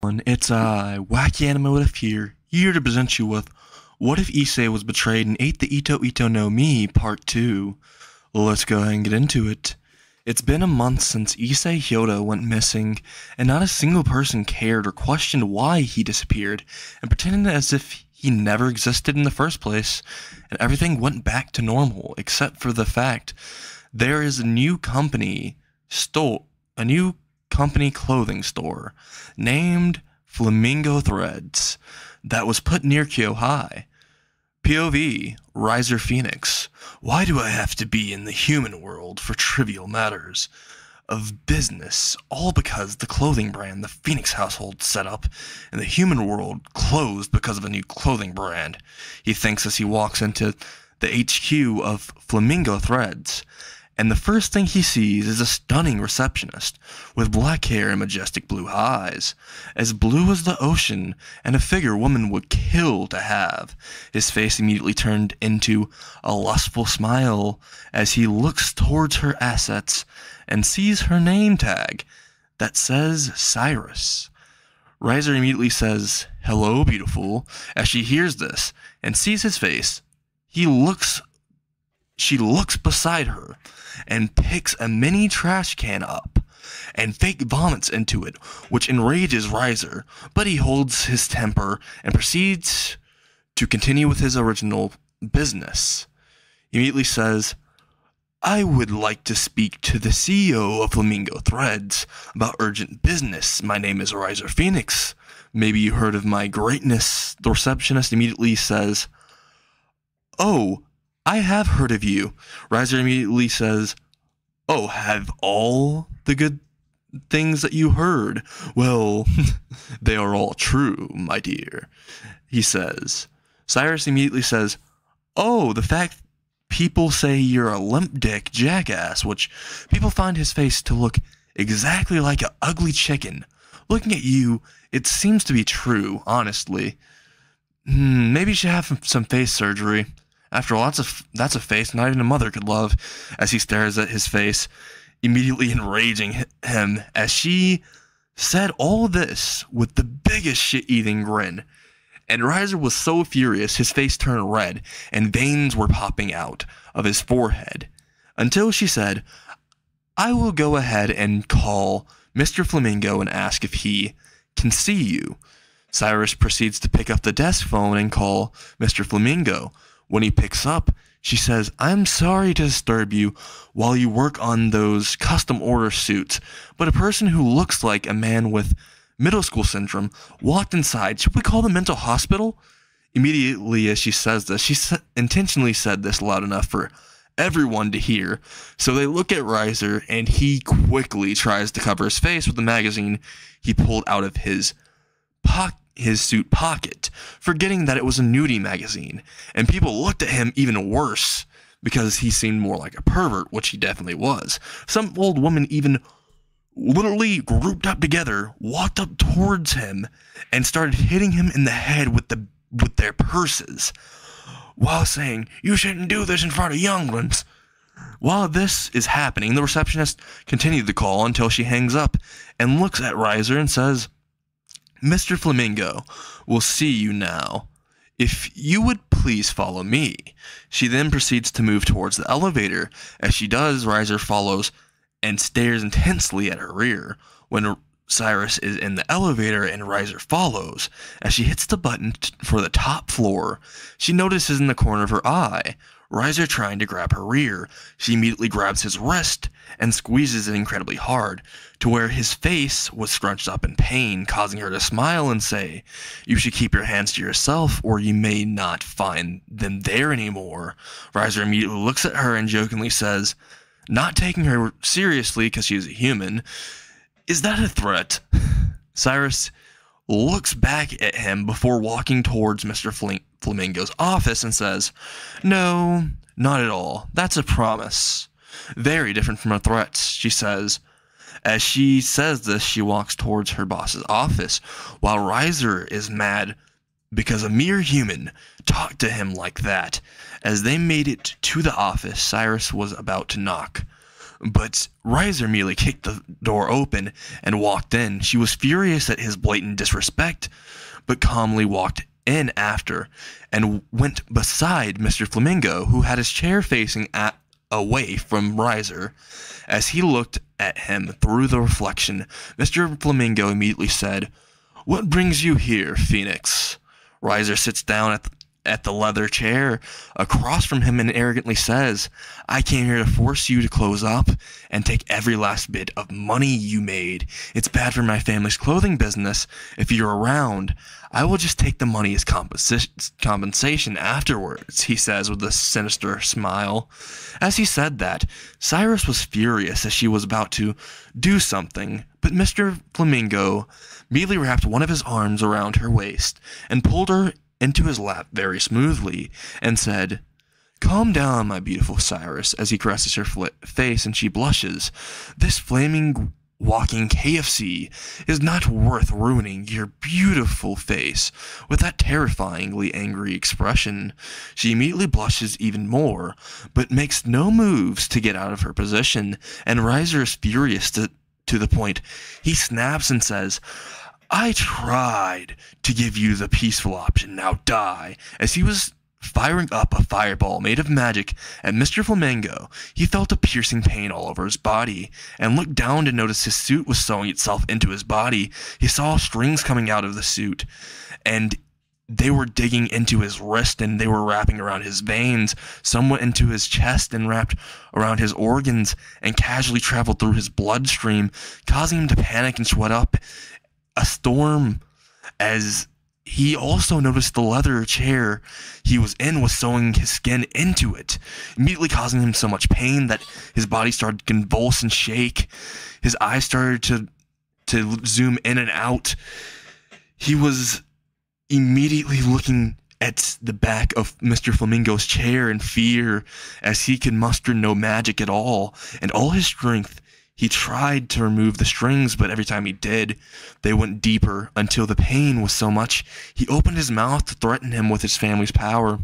It's Wacky Animotive here to present you with What If Issei Was Betrayed and Ate the Ito Ito no Mi, Part 2. Let's go ahead and get into it. It's been a month since Issei Hyoda went missing, and not a single person cared or questioned why he disappeared, and pretended as if he never existed in the first place, and everything went back to normal, except for the fact there is a new company clothing store named Flamingo Threads that was put near Kyohai. POV, Riser Phoenix. Why do I have to be in the human world for trivial matters of business, all because the clothing brand the Phoenix household set up in the human world closed because of a new clothing brand? He thinks as he walks into the HQ of Flamingo Threads, and the first thing he sees is a stunning receptionist with black hair and majestic blue eyes, as blue as the ocean, and a figure woman would kill to have. His face immediately turned into a lustful smile as he looks towards her assets and sees her name tag that says Cyrus. Riser immediately says, "Hello, beautiful." As she hears this and sees his face, she looks beside her and picks a mini trash can up and fake vomits into it, which enrages Riser, but he holds his temper and proceeds to continue with his original business. He immediately says, "I would like to speak to the CEO of Flamingo Threads about urgent business. My name is Riser Phoenix. Maybe you heard of my greatness." The receptionist immediately says, "Oh, I have heard of you." Riser immediately says, "Oh, have all the good things that you heard? Well, they are all true, my dear," he says. Cyrus immediately says, "Oh, the fact people say you're a limp dick jackass," which people find his face to look exactly like an ugly chicken. Looking at you, it seems to be true, honestly. Maybe you should have some face surgery. After all, that's a face not even a mother could love, as he stares at his face, immediately enraging him, as she said all this with the biggest shit-eating grin. And Riser was so furious, his face turned red, and veins were popping out of his forehead, until she said, "I will go ahead and call Mr. Flamingo and ask if he can see you." Cyrus proceeds to pick up the desk phone and call Mr. Flamingo. When he picks up, she says, "I'm sorry to disturb you while you work on those custom order suits, but a person who looks like a man with middle school syndrome walked inside. Should we call the mental hospital?" Immediately as she says this, she intentionally said this loud enough for everyone to hear. So they look at Riser, and he quickly tries to cover his face with the magazine he pulled out of his suit pocket, forgetting that it was a nudie magazine, and people looked at him even worse because he seemed more like a pervert, which he definitely was. Some old woman even literally grouped up together, walked up towards him, and started hitting him in the head with their purses, while saying, "You shouldn't do this in front of younglings." While this is happening, the receptionist continued the call until she hangs up and looks at Riser and says, "Mr. Flamingo will see you now. If you would please follow me." She then proceeds to move towards the elevator. As she does, Riser follows and stares intensely at her rear. When Cyrus is in the elevator and Riser follows, as she hits the button for the top floor, she notices in the corner of her eye Riser trying to grab her rear. She immediately grabs his wrist and squeezes it incredibly hard, to where his face was scrunched up in pain, causing her to smile and say, "You should keep your hands to yourself, or you may not find them there anymore." Riser immediately looks at her and jokingly says, not taking her seriously because she is a human, "Is that a threat?" Cyrus looks back at him before walking towards Mr. Flamingo's office and says, "No, not at all. That's a promise. Very different from a threat," she says. As she says this, she walks towards her boss's office, while Riser is mad because a mere human talked to him like that. As they made it to the office, Cyrus was about to knock, But Riser immediately kicked the door open and walked in. She was furious at his blatant disrespect, but calmly walked in after and went beside Mr. Flamingo, who had his chair facing away from Riser. As he looked at him through the reflection, Mr. Flamingo immediately said, "What brings you here, Phoenix?" Riser sits down at the leather chair across from him and arrogantly says, "I came here to force you to close up and take every last bit of money you made. It's bad for my family's clothing business. If you're around, I will just take the money as compensation afterwards," he says with a sinister smile. As he said that, Cyrus was furious as she was about to do something, but Mr. Flamingo immediately wrapped one of his arms around her waist and pulled her into his lap very smoothly and said, "Calm down, my beautiful Cyrus," as he caresses her face and she blushes. "This flaming walking KFC is not worth ruining your beautiful face with that terrifyingly angry expression." She immediately blushes even more, but makes no moves to get out of her position, and Riser is furious to the point he snaps and says, "I tried to give you the peaceful option, now die." As he was firing up a fireball made of magic at Mr. Flamingo, he felt a piercing pain all over his body, and looked down to notice his suit was sewing itself into his body. He saw strings coming out of the suit, and they were digging into his wrist, and they were wrapping around his veins. Some went into his chest and wrapped around his organs, and casually traveled through his bloodstream, causing him to panic and sweat up a storm. As he also noticed the leather chair he was in was sewing his skin into it, immediately causing him so much pain that his body started to convulse and shake. His eyes started to zoom in and out. He was immediately looking at the back of Mr. Flamingo's chair in fear, as he could muster no magic at all, and all his strength. He tried to remove the strings, but every time he did, they went deeper until the pain was so much he opened his mouth to threaten him with his family's power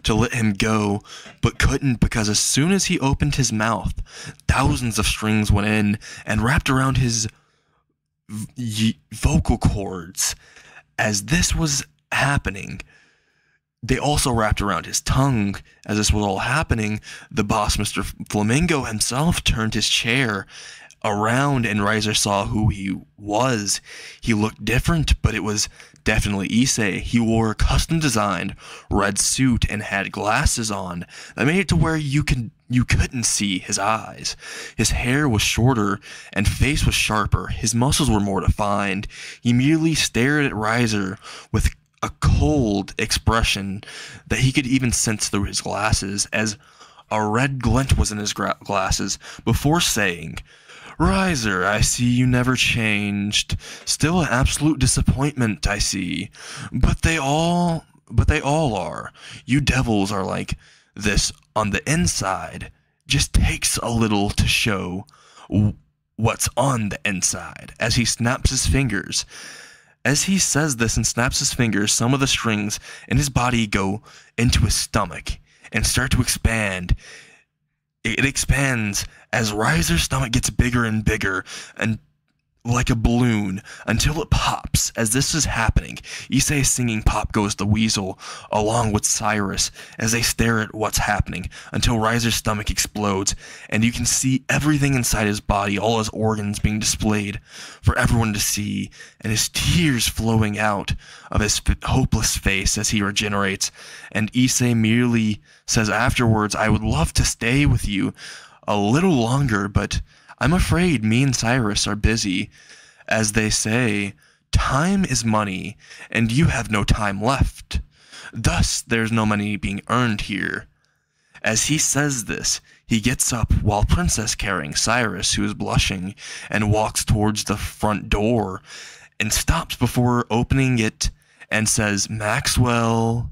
to let him go, but couldn't, because as soon as he opened his mouth, thousands of strings went in and wrapped around his vocal cords. As this was happening, they also wrapped around his tongue. As this was all happening, the boss, Mr. Flamingo himself, turned his chair around, and Riser saw who he was. He looked different, but it was definitely Issei. He wore a custom-designed red suit and had glasses on that made it to where you couldn't see his eyes. His hair was shorter and face was sharper. His muscles were more defined. He merely stared at Riser with a cold expression that he could even sense through his glasses, as a red glint was in his glasses, before saying, "Riser, I see you never changed. Still an absolute disappointment, I see. But they all are. You devils are like this on the inside. Just takes a little to show what's on the inside." As he snaps his fingers. As he says this and snaps his fingers, some of the strings in his body go into his stomach and start to expand. It expands as Riser's stomach gets bigger and bigger, and like a balloon, until it pops. As this is happening, Issei is singing "Pop Goes the Weasel" along with Cyrus as they stare at what's happening, until Riser's stomach explodes, and you can see everything inside his body, all his organs being displayed for everyone to see, and his tears flowing out of his hopeless face as he regenerates. And Issei merely says afterwards, "I would love to stay with you a little longer, but I'm afraid me and Cyrus are busy. As they say, time is money, and you have no time left. Thus, there's no money being earned here." As he says this, he gets up while Princess carrying Cyrus, who is blushing, and walks towards the front door, and stops before opening it, and says, "Maxwell,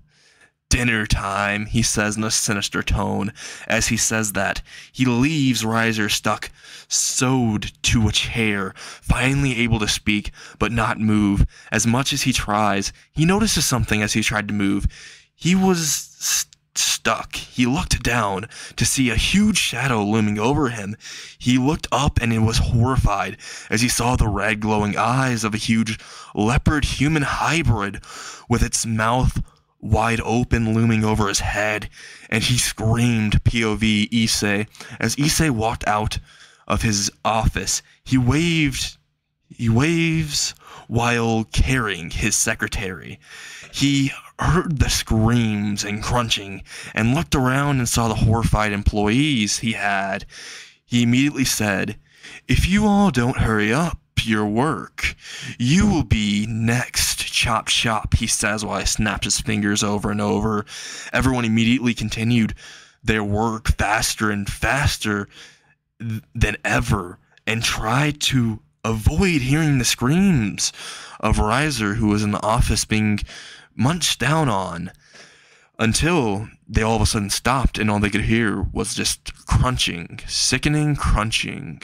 dinner time," he says in a sinister tone. As he says that, he leaves Riser stuck, sewed to a chair, finally able to speak, but not move. As much as he tries, he notices something as he tried to move. He was stuck. He looked down to see a huge shadow looming over him. He looked up and he was horrified as he saw the red glowing eyes of a huge leopard-human hybrid with its mouth wide open looming over his head, and he screamed POV Issei. As Issei walked out of his office, he waves while carrying his secretary. He heard the screams and crunching and looked around and saw the horrified employees he had. He immediately said, "If you all don't hurry up your work, you will be next. Chop chop," he says while he snapped his fingers over and over. Everyone immediately continued their work faster and faster than ever and tried to avoid hearing the screams of Riser, who was in the office being munched down on, until they all of a sudden stopped and all they could hear was just crunching, sickening crunching.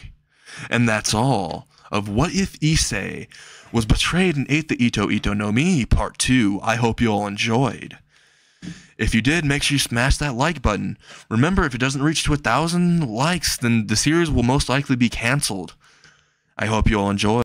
And that's all of What If Issei Was Betrayed and Ate the Ito Ito no Mi Part 2. I hope you all enjoyed. If you did, make sure you smash that like button. Remember, if it doesn't reach to 1,000 likes, then the series will most likely be canceled. I hope you all enjoy.